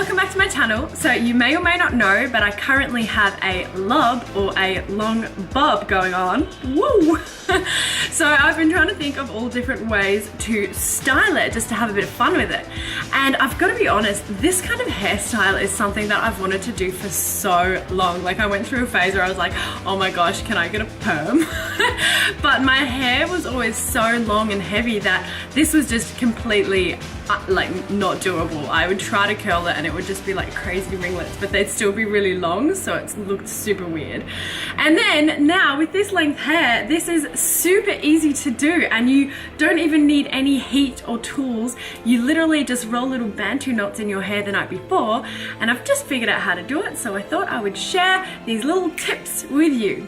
welcome back to my channel. So you may or may not know, but I currently have a lob or a long bob going on. Woo! So I've been trying to think of all different ways to style it, just to have a bit of fun with it. And I've got to be honest, this kind of hairstyle is something that I've wanted to do for so long. Like I went through a phase where I was like, oh my gosh, can I get a perm? But my hair was always so long and heavy that this was just completely like not doable. I would try to curl it and it would just be like crazy ringlets, but they'd still be really long, so it looked super weird. And then now with this length hair, this is super easy to do and you don't even need any heat or tools. You literally just roll little bantu knots in your hair the night before, and I've just figured out how to do it, so I thought I would share these little tips with you.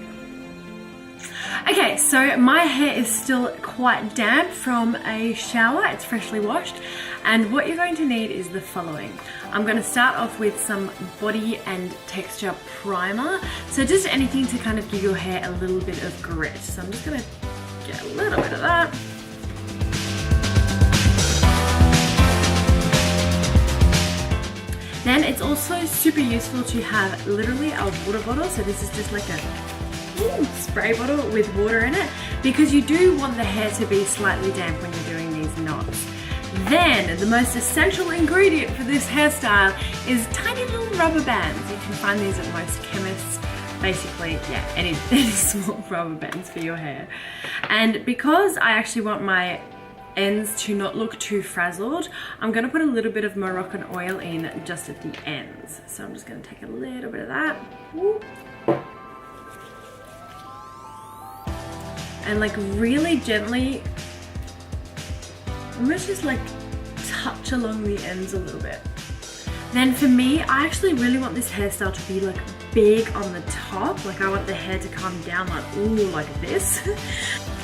Okay, so my hair is still quite damp from a shower. It's freshly washed, and what you're going to need is the following. I'm going to start off with some body and texture primer, so just anything to kind of give your hair a little bit of grit. So I'm just going to get a little bit of that. Then it's also super useful to have literally a water bottle, so this is just like a spray bottle with water in it, because you do want the hair to be slightly damp when you're doing these knots. Then the most essential ingredient for this hairstyle is tiny little rubber bands. You can find these at most chemists. Basically, yeah, any small rubber bands for your hair. And because I actually want my ends to not look too frazzled, I'm going to put a little bit of Moroccan oil in just at the ends. So I'm just going to take a little bit of that. Woo. And like really gently, almost just like touch along the ends a little bit. Then for me, I actually really want this hairstyle to be like big on the top. Like I want the hair to come down like, ooh, like this.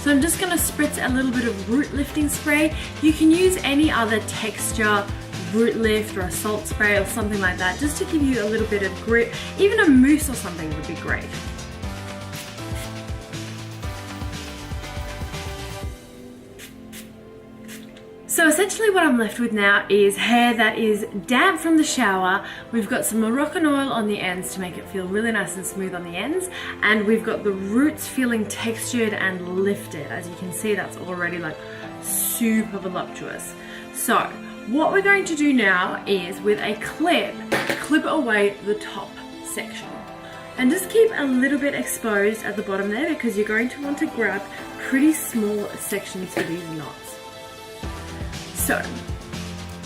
So I'm just gonna spritz a little bit of root lifting spray. You can use any other texture root lift or a salt spray or something like that, just to give you a little bit of grit. Even a mousse or something would be great. So essentially what I'm left with now is hair that is damp from the shower. We've got some Moroccan oil on the ends to make it feel really nice and smooth on the ends, and we've got the roots feeling textured and lifted. As you can see, that's already like super voluptuous. So what we're going to do now is with a clip away the top section. And just keep a little bit exposed at the bottom there, because you're going to want to grab pretty small sections for these knots. So,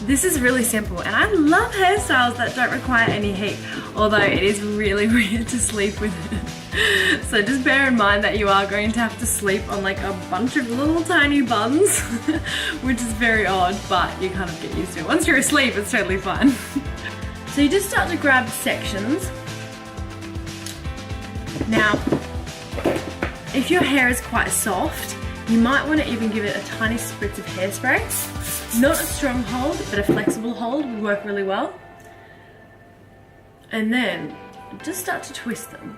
this is really simple, and I love hairstyles that don't require any heat, although it is really weird to sleep with it. So just bear in mind that you are going to have to sleep on like a bunch of little tiny buns, which is very odd, but you kind of get used to it. Once you're asleep, it's totally fine. So you just start to grab sections. Now, if your hair is quite soft, you might want to even give it a tiny spritz of hairspray. Not a strong hold, but a flexible hold would work really well. And then just start to twist them.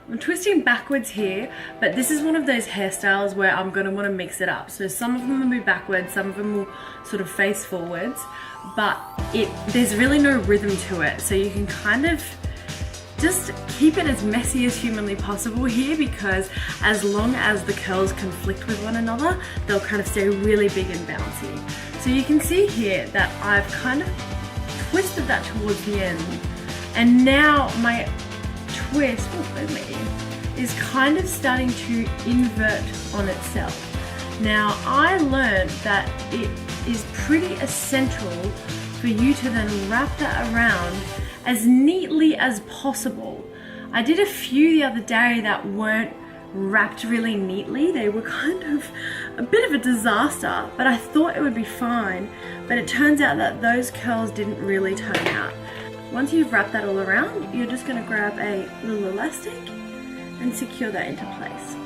I'm twisting backwards here, but this is one of those hairstyles where I'm going to want to mix it up. So some of them will be backwards, some of them will sort of face forwards, but there's really no rhythm to it. So you can kind of just keep it as messy as humanly possible here, because as long as the curls conflict with one another, they'll kind of stay really big and bouncy. So you can see here that I've kind of twisted that towards the end, and now my twist is kind of starting to invert on itself. Now I learned that it is pretty essential for you to then wrap that around as neatly as possible. I did a few the other day that weren't wrapped really neatly. They were kind of a bit of a disaster, but I thought it would be fine. But it turns out that those curls didn't really turn out. Once you've wrapped that all around, you're just gonna grab a little elastic and secure that into place.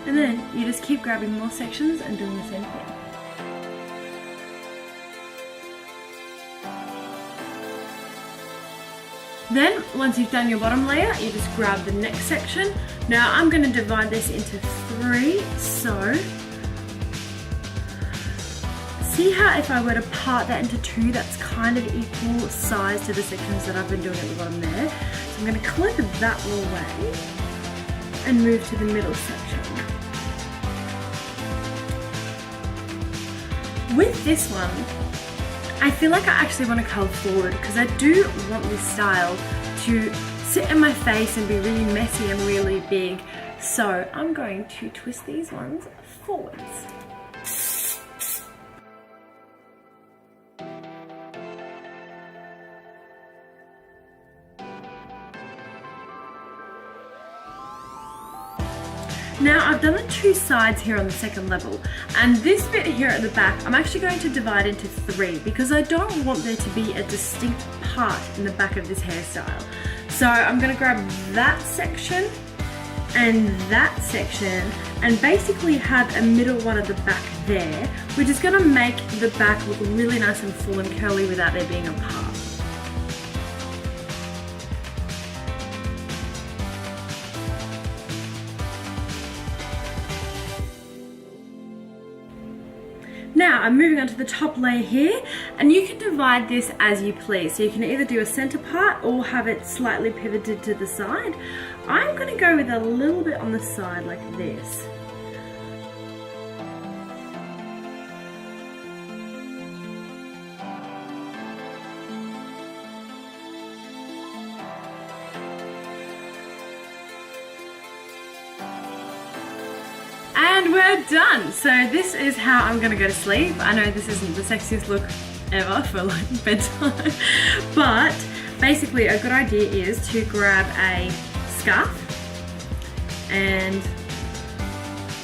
And then you just keep grabbing more sections and doing the same thing. Then, once you've done your bottom layer, you just grab the next section. Now, I'm going to divide this into 3, so see how if I were to part that into two, that's kind of equal size to the sections that I've been doing at the bottom there. So I'm going to clip that all away and move to the middle section. With this one, I feel like I actually want to curl forward because I do want this style to sit in my face and be really messy and really big. So I'm going to twist these ones forwards. Now I've done the two sides here on the second level, and this bit here at the back I'm actually going to divide into three because I don't want there to be a distinct part in the back of this hairstyle. So I'm going to grab that section and that section and basically have a middle one at the back there, which is going to make the back look really nice and full and curly without there being a part. Now I'm moving on to the top layer here, and you can divide this as you please. So you can either do a center part or have it slightly pivoted to the side. I'm going to go with a little bit on the side like this. And we're done. So this is how I'm gonna go to sleep. I know this isn't the sexiest look ever for like bedtime, but basically a good idea is to grab a scarf, and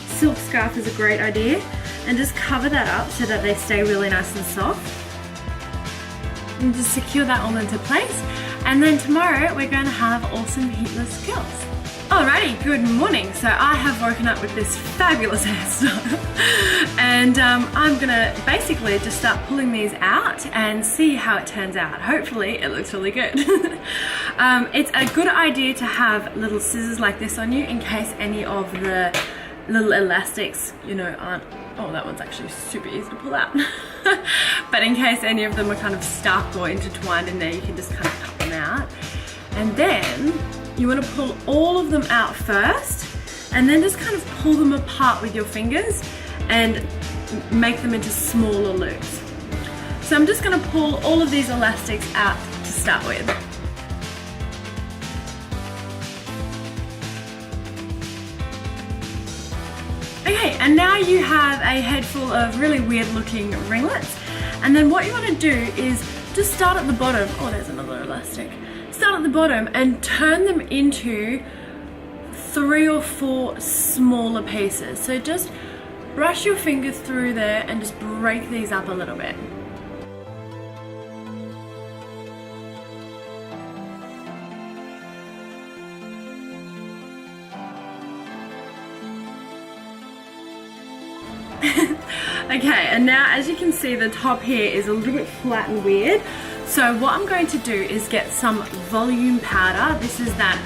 silk scarf is a great idea, and just cover that up so that they stay really nice and soft. And just secure that all into place. And then tomorrow we're going to have awesome heatless curls. Alrighty, good morning. So I have woken up with this fabulous hairstyle and I'm gonna basically just start pulling these out and see how it turns out. Hopefully it looks really good. It's a good idea to have little scissors like this on you in case any of the little elastics, you know, aren't, oh, that one's actually super easy to pull out. But in case any of them are kind of stuck or intertwined in there, you can just kind of cut them out. And then you want to pull all of them out first, and then just kind of pull them apart with your fingers and make them into smaller loops. So I'm just going to pull all of these elastics out to start with. Okay, and now you have a head full of really weird looking ringlets, and then what you want to do is just start at the bottom. Oh, there's another elastic. Start at the bottom and turn them into 3 or 4 smaller pieces. So just brush your fingers through there and just break these up a little bit. Okay, and now as you can see, the top here is a little bit flat and weird. So what I'm going to do is get some volume powder. This is that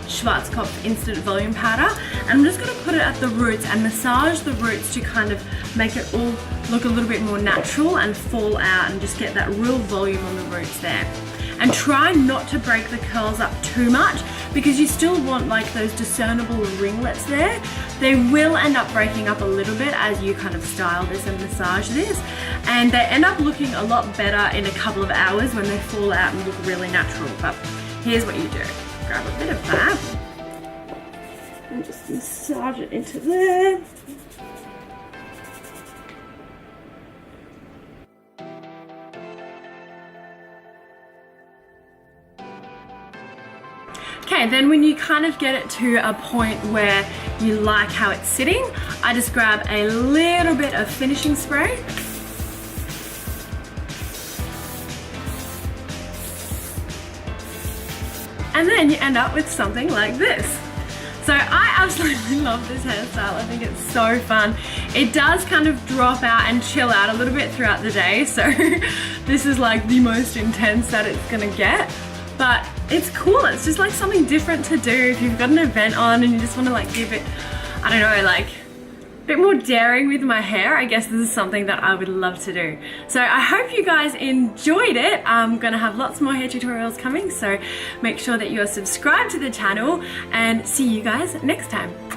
Schwarzkopf instant volume powder, and I'm just going to put it at the roots and massage the roots to kind of make it all look a little bit more natural and fall out, and just get that real volume on the roots there. And try not to break the curls up too much, because you still want like those discernible ringlets there. They will end up breaking up a little bit as you kind of style this and massage this, and they end up looking a lot better in a couple of hours when they fall out and look really natural. But here's what you do. Grab a bit of that and just massage it into there. Okay, then when you kind of get it to a point where you like how it's sitting, I just grab a little bit of finishing spray. And then you end up with something like this. So I absolutely love this hairstyle. I think it's so fun. It does kind of drop out and chill out a little bit throughout the day. So this is like the most intense that it's gonna get. But it's cool. It's just like something different to do if you've got an event on and you just want to like give it, I don't know, like bit more daring with my hair. I guess this is something that I would love to do. So I hope you guys enjoyed it. I'm gonna have lots more hair tutorials coming, so make sure that you are subscribed to the channel, and see you guys next time.